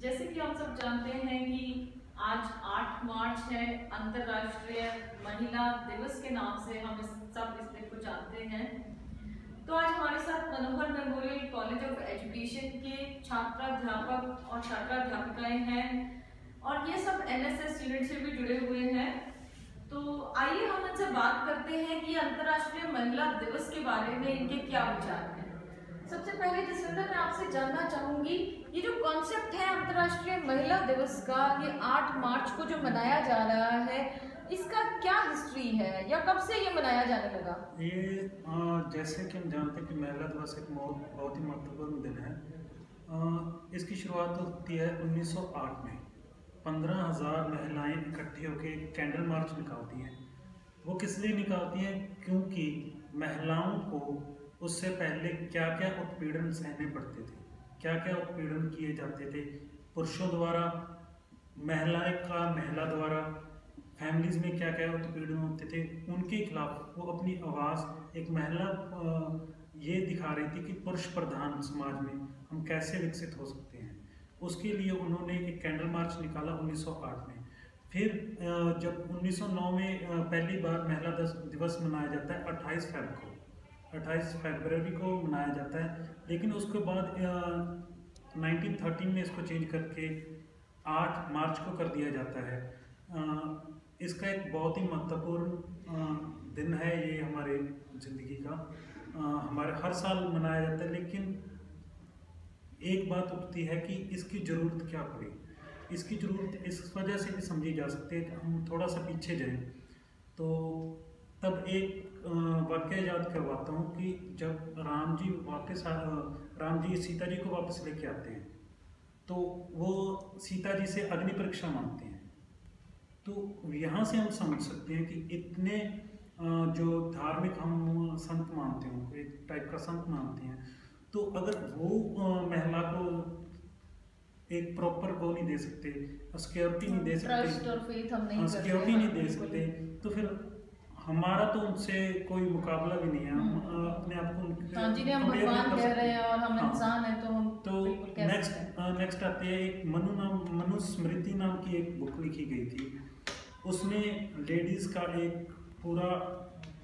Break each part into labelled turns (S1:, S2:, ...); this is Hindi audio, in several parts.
S1: जैसे कि हम सब जानते हैं कि आज 8 मार्च है, अंतर्राष्ट्रीय महिला दिवस के नाम से हम इस दिन को जानते हैं। तो आज हमारे साथ मनोहर मेमोरियल कॉलेज ऑफ एजुकेशन के छात्राध्यापक और छात्राध्यापिकाएं हैं और ये सब एनएसएस यूनिट से भी जुड़े हुए हैं। तो आइए हम इनसे बात करते हैं कि अंतर्राष्ट्रीय महिला दिवस के बारे में इनके क्या विचार हैं। सबसे पहले जसविंदर, मैं आपसे जानना चाहूंगी, ये जो कॉन्सेप्ट है अंतर्राष्ट्रीय महिला दिवस का, ये 8 मार्च को जो मनाया जा रहा है, इसका क्या हिस्ट्री है या कब से ये मनाया जाने लगा?
S2: ये जैसे कि हम जानते हैं कि महिला दिवस एक बहुत ही महत्वपूर्ण दिन है। इसकी शुरुआत होती है 1908 में। 15,000 महिलाएं इकट्ठी होकर कैंडल मार्च निकालती हैं। वो किस लिए निकालती हैं? क्योंकि महिलाओं को उससे पहले क्या क्या उत्पीड़न सहने पड़ते थे, क्या क्या उत्पीड़न किए जाते थे पुरुषों द्वारा, महिला द्वारा, फैमिलीज में क्या क्या उत्पीड़न होते थे, उनके खिलाफ वो अपनी आवाज़ एक महिला ये दिखा रही थी कि पुरुष प्रधान समाज में हम कैसे विकसित हो सकते हैं। उसके लिए उन्होंने एक कैंडल मार्च निकाला 1908 में। फिर जब 1909 में पहली बार महिला दिवस मनाया जाता है 28 फरवरी को मनाया जाता है। लेकिन उसके बाद 1913 में इसको चेंज करके 8 मार्च को कर दिया जाता है। इसका एक बहुत ही महत्वपूर्ण दिन है ये हमारे ज़िंदगी का। हमारे हर साल मनाया जाता है, लेकिन एक बात उठती है कि इसकी ज़रूरत क्या पड़ी। इसकी ज़रूरत इस वजह से भी समझी जा सकती है कि हम थोड़ा सा पीछे जाएं तो तब एक वाक़या याद करवाता हूँ कि जब राम जी सीता जी को वापस लेके आते हैं तो वो सीता जी से अग्नि परीक्षा मांगते हैं। तो यहाँ से हम समझ सकते हैं कि इतने जो धार्मिक हम संत मानते हैं, एक टाइप का संत मानते हैं, तो अगर वो महिला को एक प्रॉपर वो नहीं दे सकते, सिक्योरिटी नहीं दे सकते, सिक्योरिटी नहीं दे सकते, तो फिर हमारा तो उनसे कोई मुकाबला भी नहीं है। हम अपने आप को
S1: हम भगवान कह रहे हैं और हम इंसान हैं,
S2: तो नेक्स्ट आती है एक मनुस्मृति नाम की एक बुक लिखी गई थी। उसमें लेडीज़ का एक पूरा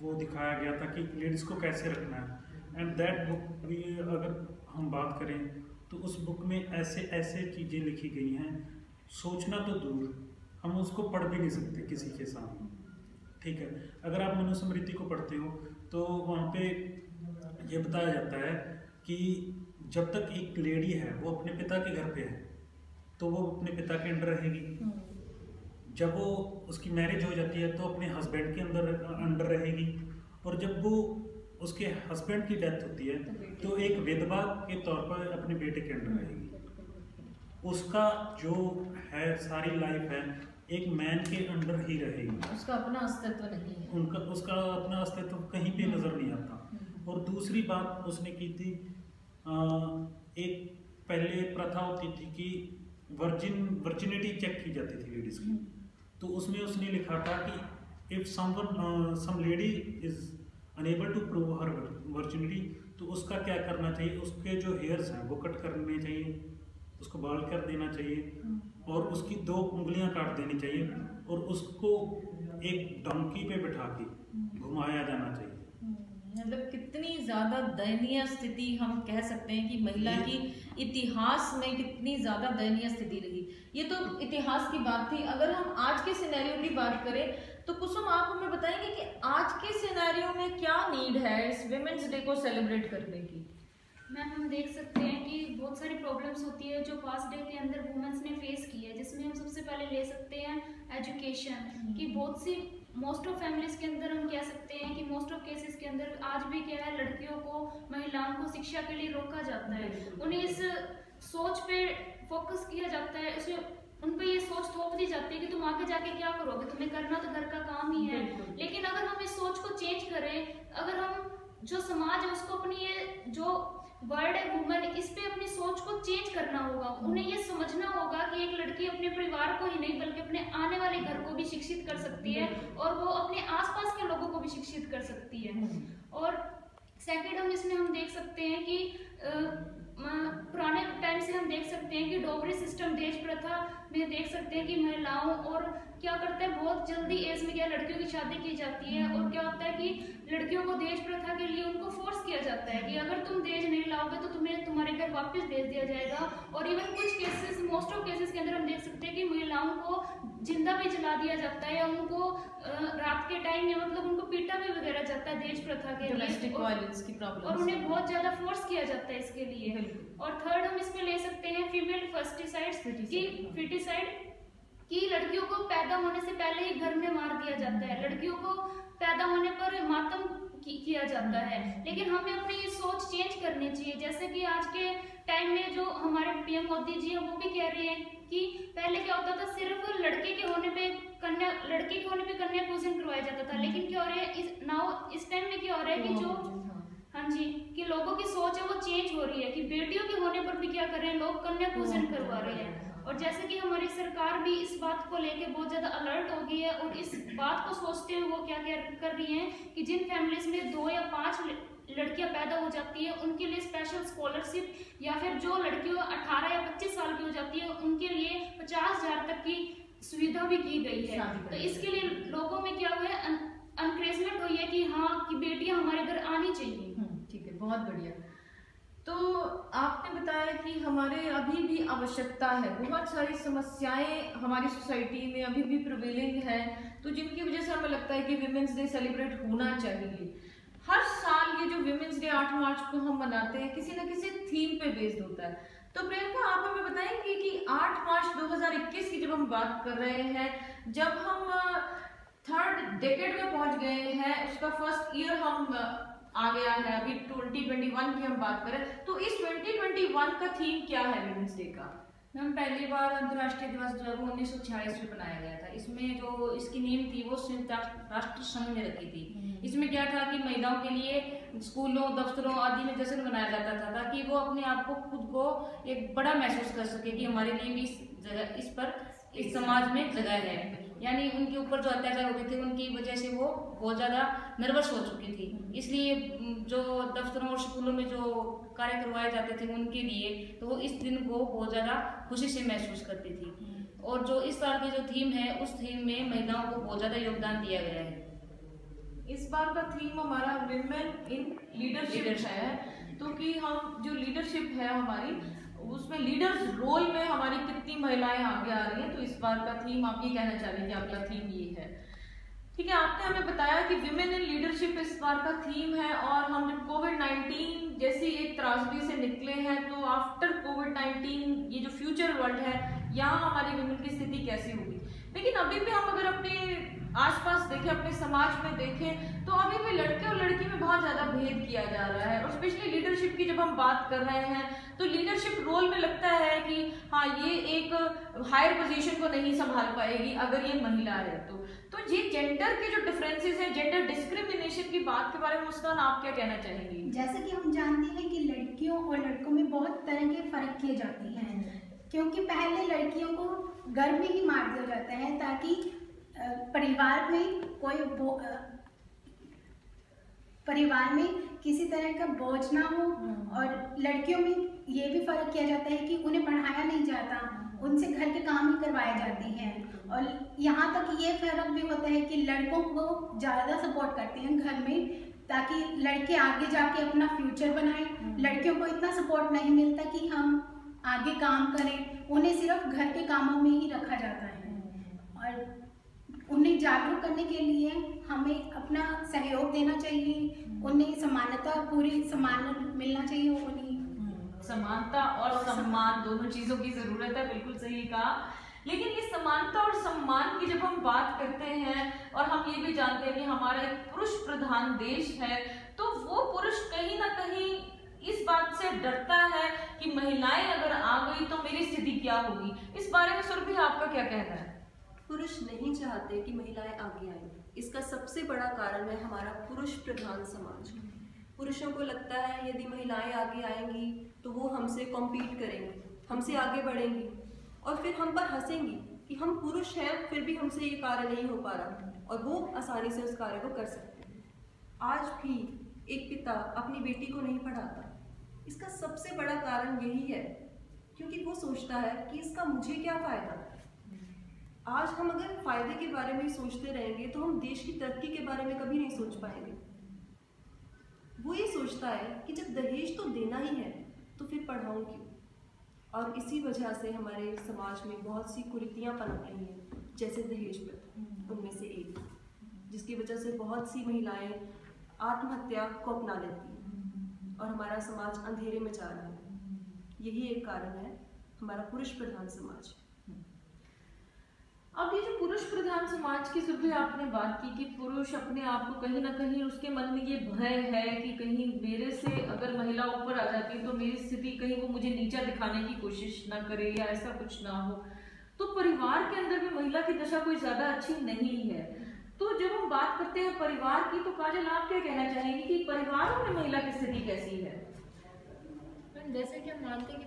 S2: वो दिखाया गया था कि लेडीज़ को कैसे रखना है। एंड दैट बुक भी अगर हम बात करें तो उस बुक में ऐसे ऐसे चीज़ें लिखी गई हैं, सोचना तो दूर, हम उसको पढ़ भी नहीं सकते किसी के सामने। ठीक है, अगर आप मनुस्मृति को पढ़ते हो तो वहाँ पे ये बताया जाता है कि जब तक एक लेडी है वो अपने पिता के घर पे है तो वो अपने पिता के अंडर रहेगी। जब वो उसकी मैरिज हो जाती है तो अपने हस्बैंड के अंडर रहेगी, और जब वो उसके हस्बैंड की डेथ होती है तो एक विधवा के तौर पर अपने बेटे के अंडर रहेगी। उसका जो है सारी लाइफ है एक मैन के अंडर ही रहेगी,
S1: उसका अपना अस्तित्व नहीं है,
S2: उसका अपना अस्तित्व कहीं पे नजर नहीं आता। और दूसरी बात उसने की थी, एक पहले प्रथा होती थी कि वर्जिनिटी चेक की जाती थी लेडीज की, तो उसमें उसने लिखा था कि if some lady is unable to prove her virginity, तो उसका क्या करना चाहिए, उसके जो हेयर्स हैं वो कट करने चाहिए, उसको बाल कर देना चाहिए और उसकी 2 उंगलियां काट देनी चाहिए और उसको एक डंकी पे बिठा के घुमाया जाना चाहिए।
S1: मतलब कितनी ज़्यादा दयनीय स्थिति हम कह सकते हैं कि महिला की इतिहास में कितनी ज़्यादा दयनीय स्थिति रही। ये तो इतिहास की बात थी। अगर हम आज के सिनेरियो की बात करें तो कुसुम, आप हमें बताएंगे कि आज के सिनेरियो में क्या नीड है इस विमेंस डे को सेलिब्रेट करने की?
S3: मैम, हम देख सकते हैं कि बहुत सारी प्रॉब्लम्स होती है जो पास्ट डे के अंदर वुमेन्स ने फेस की है, जिसमें हम सबसे पहले ले सकते हैं एजुकेशन की। बहुत सी मोस्ट ऑफ फैमिलीज के अंदर हम कह सकते हैं कि मोस्ट ऑफ केसेस के अंदर आज भी क्या है, लड़कियों को, महिलाओं को शिक्षा के लिए रोका जाता है। उन्हें इस सोच पे फोकस किया जाता है, उन पर ये सोच थोप दी जाती है कि तुम आगे जाके क्या करोगे, तुम्हें करना तो घर का काम ही है। लेकिन अगर हम इस सोच को चेंज करें, अगर हम जो समाज है उसको अपनी ये जो वर्ड है वुमन, इस पे अपनी सोच को चेंज करना होगा। उन्हें ये समझना होगा कि एक लड़की अपने परिवार को ही नहीं बल्कि अपने आने वाले घर को भी शिक्षित कर सकती है और वो अपने आसपास के लोगों को भी शिक्षित कर सकती है। और सेकंड हम देख सकते हैं कि पुराने टाइम से हम देख सकते हैं कि डोगरी सिस्टम दे दहेज प्रथा में देख सकते हैं कि महिलाओं और क्या करते हैं, बहुत जल्दी एज में क्या लड़कियों की शादी की जाती है, और क्या होता है कि लड़कियों को दहेज प्रथा के लिए उनको फोर्स किया जाता है कि अगर तुम दहेज नहीं लाओगे तो तुम्हें तुम्हारे घर वापस भेज दिया जाएगा। और इवन कुछ केसेस, मोस्ट ऑफ केसेस के अंदर हम देख सकते हैं कि महिलाओं को जिंदा भी जला दिया जाता है, या उनको रात के टाइम या मतलब उनको पीटा भी वगैरह जाता है दहेज प्रथा के लिए,
S1: वायलेंस की प्रॉब्लम,
S3: और उन्हें बहुत ज्यादा फोर्स किया जाता है इसके लिए। और थर्ड हम इसमें ले सकते हैं फीमेल फर्टिसाइड कि लड़कियों को पैदा होने से पहले ही घर में मार दिया जाता है, लड़कियों को पैदा होने पर मातम किया जाता है। लेकिन हमें अपनी ये सोच चेंज करनी चाहिए, जैसे कि आज के टाइम में जो हमारे पीएम मोदी जी हैं वो भी कह रहे हैं कि पहले क्या होता था, सिर्फ लड़के के होने पे कन्या पूजन करवाया जाता था, लेकिन क्या हो रहा है इस टाइम में क्या हो रहा है कि जो हाँ जी कि लोगों की सोच है वो चेंज हो रही है कि बेटियों के होने पर भी क्या कर रहे हैं, लोग कन्या पूजन करवा रहे हैं। और जैसे कि हमारी सरकार भी इस बात को लेके बहुत ज्यादा अलर्ट हो गई है, और इस बात को सोचते हुए वो क्या कर रही हैं कि जिन फैमिलीज में 2 या 5 लड़कियां पैदा हो जाती है उनके लिए स्पेशल स्कॉलरशिप, या फिर जो लड़कियों 18 या 25 साल की हो जाती है उनके लिए 50,000 तक की सुविधा भी की गई है। तो इसके लिए लोगों में क्या हुआ है, एनकरेजमेंट हुई है कि हाँ कि बेटियां हमारे घर आनी चाहिए।
S1: ठीक है, बहुत बढ़िया। तो आपने बताया कि हमारे अभी भी आवश्यकता है, बहुत सारी समस्याएं हमारी सोसाइटी में अभी भी प्रिवेलिंग है, तो जिनकी वजह से हमें लगता है कि विमेंस डे सेलिब्रेट होना चाहिए। हर साल ये जो विमेंस डे 8 मार्च को हम मनाते हैं किसी न किसी थीम पे बेस्ड होता है। तो प्रियंका, आप हमें बताएंगे कि 8 मार्च 2021 की जब हम बात कर रहे हैं, जब हम 3rd डेकेड में पहुंच गए हैं, उसका फर्स्ट ईयर हम आ गया है, अभी 2021 की हम बात करें, तो इस 2021 का थीम क्या है विमेंस डे का?
S4: मैम, पहली बार अंतर्राष्ट्रीय दिवस जो है वो 1946 में बनाया गया था। इसमें जो इसकी नींव थी वो संयुक्त राष्ट्र संघ ने रखी थी। इसमें क्या था कि महिलाओं के लिए स्कूलों, दफ्तरों आदि में जश्न मनाया जाता था, ताकि वो अपने आप को खुद को एक बड़ा महसूस कर सके कि हमारे लिए भी इस समाज में जगह है। यानी उनके ऊपर जो अत्याचार होते थे उनकी वजह से वो बहुत ज़्यादा नर्वस हो चुकी थी, इसलिए जो दफ्तरों और स्कूलों में जो कार्य करवाए जाते थे उनके लिए, तो वो इस दिन को बहुत ज़्यादा खुशी से महसूस करती थी। और जो इस साल की जो थीम है, उस थीम में महिलाओं को बहुत ज़्यादा योगदान दिया गया है।
S1: इस बार का थीम हमारा विमेन इन लीडरशिप है, तो कि हम जो लीडरशिप है हमारी, उसमें लीडर्स रोल में हमारी कितनी महिलाएं आगे आ रही हैं, तो इस बार का थीम आप ये कहना चाह रहे हैं कि आपका थीम ये है। ठीक है, आपने हमें बताया कि विमेन इन लीडरशिप इस बार का थीम है, और हम जब कोविड-19 जैसी एक त्रासदी से निकले हैं, तो आफ्टर कोविड-19 ये जो फ्यूचर वर्ल्ड है, यहाँ हमारी विमेन की स्थिति कैसी होगी। लेकिन अभी भी हम अगर अपने आसपास देखें, अपने समाज में देखें, तो अभी भी लड़के और लड़की में बहुत ज्यादा भेद किया जा रहा है। और स्पेशली लीडरशिप की जब हम बात कर रहे हैं, तो लीडरशिप रोल में लगता है कि हाँ, ये एक हायर पोजीशन को नहीं संभाल पाएगी अगर ये महिला है। तो ये जेंडर के जो डिफरेंसेस हैं, जेंडर डिस्क्रिमिनेशन की बात के बारे में मुस्कान आप क्या कहना चाहेंगी?
S5: जैसे कि हम जानते हैं कि लड़कियों और लड़कों में बहुत तरह के फर्क किए जाते हैं, क्योंकि पहले लड़कियों को घर में ही मार दिया जाता है ताकि परिवार में किसी तरह का बोझ ना हो। और लड़कियों में ये भी फर्क किया जाता है कि उन्हें पढ़ाया नहीं जाता, उनसे घर के काम ही करवाए जाते हैं। और यहाँ तक ये फर्क भी होता है कि लड़कों को ज़्यादा सपोर्ट करते हैं घर में, ताकि लड़के आगे जाके अपना फ्यूचर बनाएं। लड़कियों को इतना सपोर्ट नहीं मिलता कि हम आगे काम करें, उन्हें सिर्फ घर के कामों में ही रखा जाता है। और उन्हें जागरूक करने के लिए हमें अपना सहयोग देना चाहिए, उन्हें समानता, पूरी सम्मान मिलना चाहिए। उन्हें
S1: समानता और सम्मान दोनों चीजों की जरूरत है, बिल्कुल सही कहा। लेकिन ये समानता और सम्मान की जब हम बात करते हैं, और हम ये भी जानते हैं कि हमारा एक पुरुष प्रधान देश है, तो वो पुरुष कहीं ना कहीं इस बात से डरता है कि महिलाएं अगर आ गई तो मेरी स्थिति क्या होगी। इस बारे में सुरभि आपका क्या कहना है?
S6: पुरुष नहीं चाहते कि महिलाएं आगे आएं। इसका सबसे बड़ा कारण है हमारा पुरुष प्रधान समाज। पुरुषों को लगता है यदि महिलाएं आगे आएंगी तो वो हमसे कॉम्पीट करेंगी, हमसे आगे बढ़ेंगी, और फिर हम पर हंसेंगी कि हम पुरुष हैं फिर भी हमसे ये कार्य नहीं हो पा रहा, और वो आसानी से उस कार्य को कर सकते हैं। आज भी एक पिता अपनी बेटी को नहीं पढ़ाता, इसका सबसे बड़ा कारण यही है, क्योंकि वो सोचता है कि इसका मुझे क्या फ़ायदा। आज हम अगर फ़ायदे के बारे में सोचते रहेंगे तो हम देश की तरक्की के बारे में कभी नहीं सोच पाएंगे। वो ये सोचता है कि जब दहेज तो देना ही है तो फिर पढ़ाऊँ क्यों। और इसी वजह से हमारे समाज में बहुत सी कुरीतियाँ पनप रही हैं, जैसे दहेज प्रथा उनमें से एक, जिसकी वजह से बहुत सी महिलाएं आत्महत्या को अपना लेती हैं और हमारा समाज अंधेरे में जा रहा है। यही एक कारण है हमारा पुरुष प्रधान समाज।
S1: अब ये जो पुरुष प्रधान समाज की सुबह आपने बात की कि पुरुष अपने आप को कहीं ना कहीं उसके मन में ये भय है कि कहीं मेरे से अगर महिला ऊपर आ जाती है तो मेरी स्थिति कहीं वो मुझे नीचा दिखाने की कोशिश ना करे या ऐसा कुछ ना हो। तो परिवार के अंदर भी महिला की दशा कोई ज्यादा अच्छी नहीं है। तो जब हम बात करते हैं परिवार की, तो काजल आप क्या कहना चाहेंगी कि परिवारों में महिला की स्थिति कैसी है?
S7: जैसे कि हम मानते हैं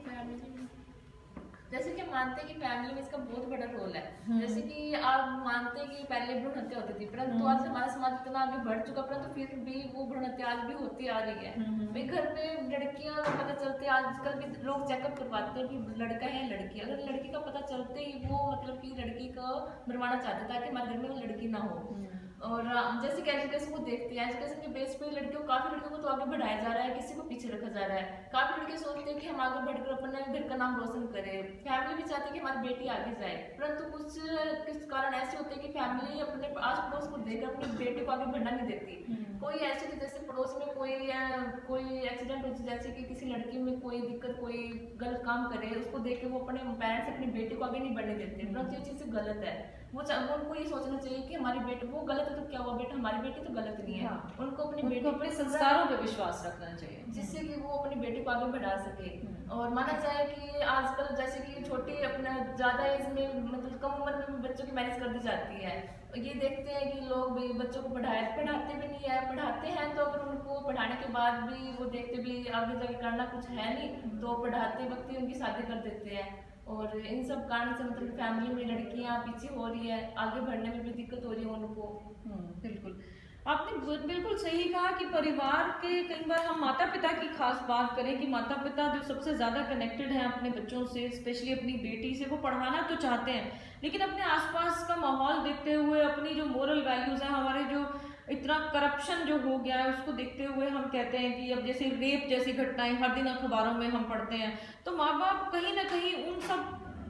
S7: कि फैमिली में इसका बहुत बड़ा रोल है। जैसे कि आप मानते हैं कि पहले भ्रूण हत्या होती थी, परंतु आज हमारा समाज इतना आगे बढ़ चुका, परंतु फिर भी वो भ्रूण हत्या आज भी होती आ रही है। भाई घर पे लड़कियां पता चलते, आजकल भी लोग चेकअप करवाते हैं कि लड़का है लड़की। अगर लड़की का पता चलते ही वो मतलब कि लड़की को मरवाना चाहते ताकि हमारे घर में लड़की ना हो। और जैसे कि एजुकेशन को देखते हैं, एजुकेशन के बेस पे काफी लड़कियों को तो आगे बढ़ाया जा रहा है, किसी को पीछे रखा जा रहा है। काफी लड़के सोचते हैं कि हम आगे बढ़कर अपने घर का नाम रोशन करें। फैमिली भी चाहती है कि हमारी बेटी आगे जाए, परंतु कुछ कारण ऐसे होते हैं कि फैमिली अपने आस पड़ोस को देखकर अपनी बेटी को आगे बढ़ना नहीं देती। कोई ऐसे कि जैसे पड़ोस में कोई एक्सीडेंट हो, जैसे कि किसी लड़की में कोई दिक्कत, कोई गलत काम करे, उसको देख के वो अपने पेरेंट्स अपनी बेटी को आगे नहीं बढ़ने देते, परंतु ये चीज़ गलत है। वो उनको ये सोचना चाहिए कि हमारी बेटी वो गलत है तो क्या हुआ, बेटा हमारी बेटी तो गलत नहीं है। हाँ। उनको अपनी बेटी
S1: अपने संस्कारों पे विश्वास रखना चाहिए,
S7: जिससे कि वो अपनी बेटी को आगे बढ़ा सके। और माना जाए कि आजकल जैसे कि छोटी अपना ज़्यादा एज में मतलब कम उम्र में बच्चों की मैरिज कर दी जाती है। ये देखते हैं कि लोग भी बच्चों को पढ़ाते भी नहीं है, पढ़ाते हैं तो अगर उनको पढ़ाने के बाद भी वो देखते भी आगे जाके करना कुछ है नहीं, तो पढ़ाते वक्त ही उनकी शादी कर देते हैं। और इन सब कारण से मतलब फैमिली में लड़कियां पीछे हो रही है, आगे बढ़ने में भी दिक्कत हो रही है उनको।
S1: बिल्कुल, आपने बिल्कुल सही कहा कि परिवार के कई बार हम माता पिता की खास बात करें कि माता पिता जो सबसे ज़्यादा कनेक्टेड हैं अपने बच्चों से, स्पेशली अपनी बेटी से, वो पढ़ाना तो चाहते हैं, लेकिन अपने आसपास का माहौल देखते हुए, अपनी जो मोरल वैल्यूज़ हैं, हमारे जो इतना करप्शन जो हो गया है उसको देखते हुए हम कहते हैं कि अब जैसे रेप जैसी घटनाएं हर दिन अखबारों में हम पढ़ते हैं, तो माँ बाप कहीं ना कहीं उन सब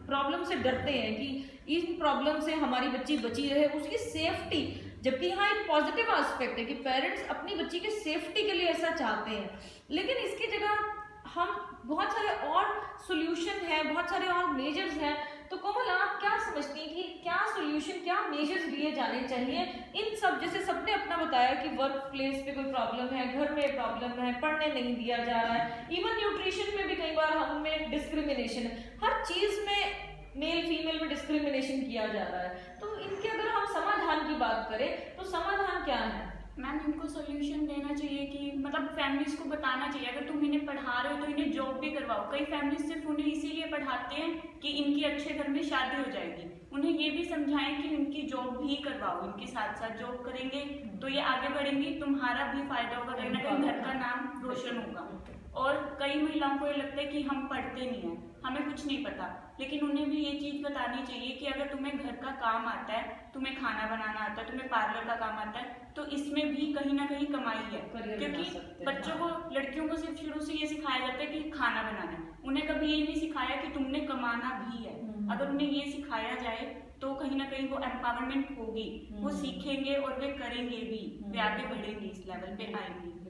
S1: प्रॉब्लम से डरते हैं कि इन प्रॉब्लम से हमारी बच्ची बची रहे, उसकी सेफ्टी। जबकि यहाँ एक पॉजिटिव एस्पेक्ट है कि पेरेंट्स अपनी बच्ची के सेफ्टी के लिए ऐसा चाहते हैं, लेकिन इसकी जगह हम बहुत सारे और सोल्यूशन है, बहुत सारे और मेजर्स हैं। तो कोमल, आप क्या समझती हैं कि क्या सोल्यूशन, क्या मेजर्स लिए जाने चाहिए इन सब? जैसे सबने अपना बताया कि वर्क प्लेस पे कोई प्रॉब्लम है, घर में प्रॉब्लम है, पढ़ने नहीं दिया जा रहा है, इवन न्यूट्रिशन में भी कई बार हमें डिस्क्रिमिनेशन है, हर चीज में मेल फीमेल में डिस्क्रिमिनेशन किया जा रहा है। तो इनके अगर हम समाधान की बात करें तो समाधान क्या है?
S8: मैम, इनको सोल्यूशन देना चाहिए कि मतलब फैमिलीज को बताना चाहिए, अगर तुम इन्हें पढ़ा रहे हो तो इन्हें जॉब भी करवाओ। कई फैमिलीज सिर्फ उन्हें इसीलिए पढ़ाते हैं कि इनकी अच्छे घर में शादी हो जाएगी। उन्हें ये भी समझाएं कि इनकी जॉब भी करवाओ, इनके साथ साथ जॉब करेंगे तो ये आगे बढ़ेंगी, तुम्हारा भी फायदा होगा, कहीं ना कहीं घर का नाम रोशन होगा। और कई महिलाओं को ये लगता है कि हम पढ़ते नहीं हैं, हमें कुछ नहीं पता, लेकिन उन्हें भी ये चीज़ बतानी चाहिए कि अगर तुम्हें घर का काम आता है, तुम्हें खाना बनाना आता है, तुम्हें पार्लर का काम आता है, तो इसमें भी कहीं ना कहीं कमाई है। क्योंकि बच्चों को, लड़कियों को सिर्फ शुरू से ये सिखाया जाता है कि खाना बनाना है, उन्हें कभी ये नहीं सिखाया कि तुमने कमाना भी है। अगर उन्हें ये सिखाया जाए तो कहीं ना कहीं वो एम्पावरमेंट होगी, वो सीखेंगे और वे करेंगे भी, वे आगे बढ़ेंगे, इस लेवल पे आएंगे।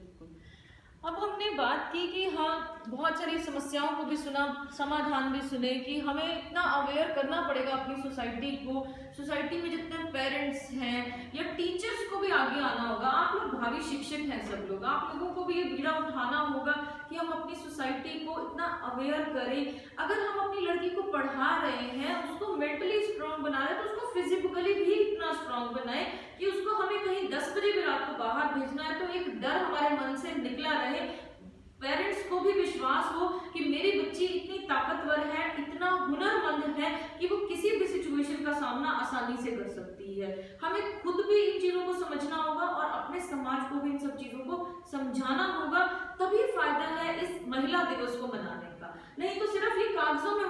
S1: अब हमने बात की कि हाँ, बहुत सारी समस्याओं को भी सुना, समाधान भी सुने कि हमें इतना अवेयर करना पड़ेगा अपनी सोसाइटी को। सोसाइटी में जितने पेरेंट्स हैं या टीचर्स को भी आगे आना होगा। आप लोग भावी शिक्षक हैं सब लोग, आप लोगों को भी ये बीड़ा उठाना होगा कि हम अपनी सोसाइटी को इतना अवेयर करें। अगर हम अपनी लड़की को पढ़ा रहे हैं, उसको मेंटली स्ट्रांग बना रहे हैं, तो उसको फिजिकली भी इतना स्ट्रांग बनाए कि उसको हमें कहीं 10 बजे भी रात को बाहर भेजना है तो एक डर हमारे मन से निकला रहे, पेरेंट्स को भी विश्वास हो कि मेरी बच्ची इतनी ताकतवर है, इतना हुनरमंद है कि वो किसी भी सिचुएशन का सामना आसानी से कर सकती है। हमें खुद भी इन चीजों को समझना होगा और अपने समाज को भी इन सब चीजों को समझाना होगा, तभी फायदा है इस महिला दिवस को मनाने का। नहीं तो सिर्फ ये कागजों में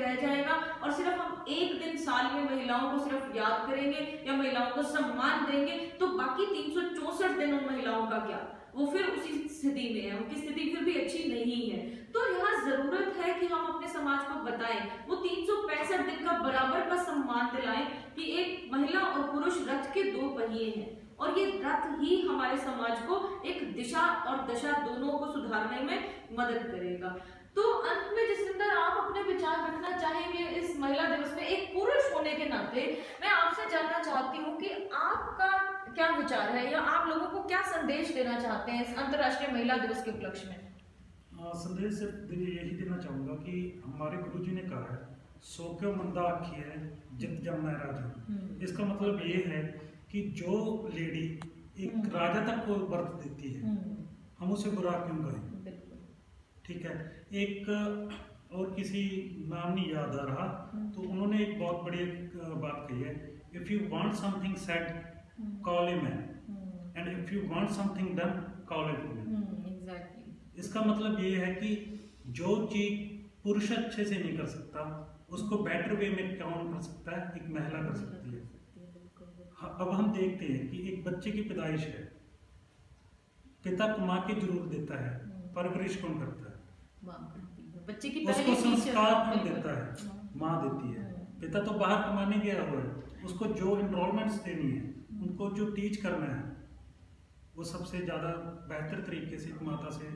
S4: रह जाएगा और सिर्फ हम एक दिन साल में महिलाओं को सिर्फ याद करेंगे या महिलाओं को सम्मान देंगे, तो बाकी 364 दिन उन महिलाओं का क्या, वो फिर उसी स्थिति में है, उनकी स्थिति फिर भी अच्छी नहीं है। तो यहाँ जरूरत है कि हम अपने समाज को बताएं, वो 365 दिन का बराबर का सम्मान दिलाएं कि एक महिला और पुरुष रथ के दो पहिए हैं और ये रथ ही हमारे समाज को एक दिशा और दशा दोनों को सुधारने में मदद करेगा। तो अंत में जसविंदर, आप अपने विचार रखना चाहेंगे इस महिला दिवस में? एक पुरुष होने के नाते मैं आपसे जानना चाहती हूँ कि आपका क्या विचार है या आप लोगों को क्या संदेश देना चाहते हैं इस अंतर्राष्ट्रीय महिला दिवस के उपलक्ष्य में?
S2: संदेश सिर्फ यही देना चाहूँगा कि हमारे गुरुजी ने कहा है, सो क्यों मंदा आखी है जित जमना राजा। इसका मतलब ये है कि जो लेडी एक राजा तक को बर्थ देती है, हम उसे बुरा क्यों कहें? ठीक है। एक और किसी नाम नहीं याद आ रहा, तो उन्होंने एक बहुत बड़ी बात कही है, if you want something said call a man and if you want something done call a woman. Exactly. इसका मतलब ये है कि जो चीज पुरुष अच्छे से नहीं कर सकता उसको बेटर वे में कौन कर सकता है? एक महिला कर सकती है। अब हम देखते हैं कि एक बच्चे की पैदाइश है, पिता कमा के जरूर देता है, परवरिश कौन करता है?
S4: बच्चे की
S2: उसको संस्कार कौन देता है? माँ देती है। पिता तो बाहर कमाने गया हुआ है, उसको जो एनरोलमेंट्स देनी है, उनको जो टीच करना है, वो सबसे ज्यादा बेहतर तरीके से एक माता से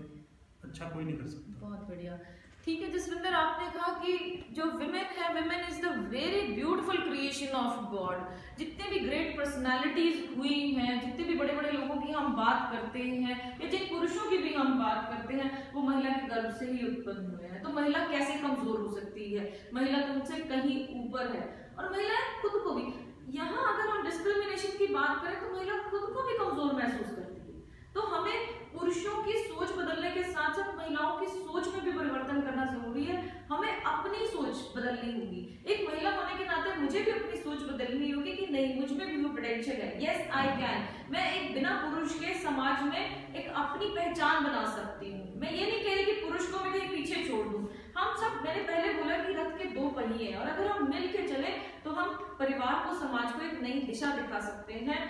S2: अच्छा कोई नहीं कर सकता।
S4: बहुत बढ़िया। ठीक है जसविंदर, आपने कहा कि जो विमेन है, women is the very beautiful creation of God. जितने भी ग्रेट पर्सनालिटीज हुई हैं, जितने भी बड़े बड़े लोगों की हम बात करते हैं या जिन पुरुषों की भी हम बात करते हैं, वो महिला के गर्भ से ही उत्पन्न हुए हैं। तो महिला कैसे कमजोर हो सकती है? महिला तो उनसे कहीं ऊपर है। और महिलाएं खुद को भी, यहाँ अगर हम डिस्क्रिमिनेशन की बात करें तो महिला खुद को भी कमजोर महसूस करती है। तो हमें पुरुषों की सोच बदलने के साथ साथ महिलाओं की सोच में भी परिवर्तन करना जरूरी है। हमें अपनी सोच बदलनी होगी। एक महिला होने के नाते मुझे भी अपनी सोच बदलनी होगी कि नहीं, मुझ में भी वो पोटेंशियल है। Yes I can. मैं एक बिना पुरुष के समाज में एक अपनी पहचान बना सकती हूँ। मैं ये नहीं कह रही कि पुरुष को मैं कहीं पीछे छोड़ दूँ। हम सब, मैंने पहले बोला कि रथ के दो पहिए हैं और अगर हम मिल के चले तो हम परिवार को, समाज को एक नई दिशा दिखा सकते हैं।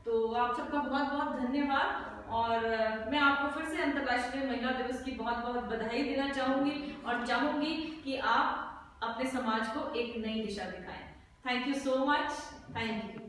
S4: तो आप सबका बहुत बहुत धन्यवाद और मैं आपको फिर से अंतर्राष्ट्रीय महिला दिवस की बहुत बहुत बधाई देना चाहूंगी और चाहूंगी कि आप अपने समाज को एक नई दिशा दिखाएं। Thank you so much. Thank you.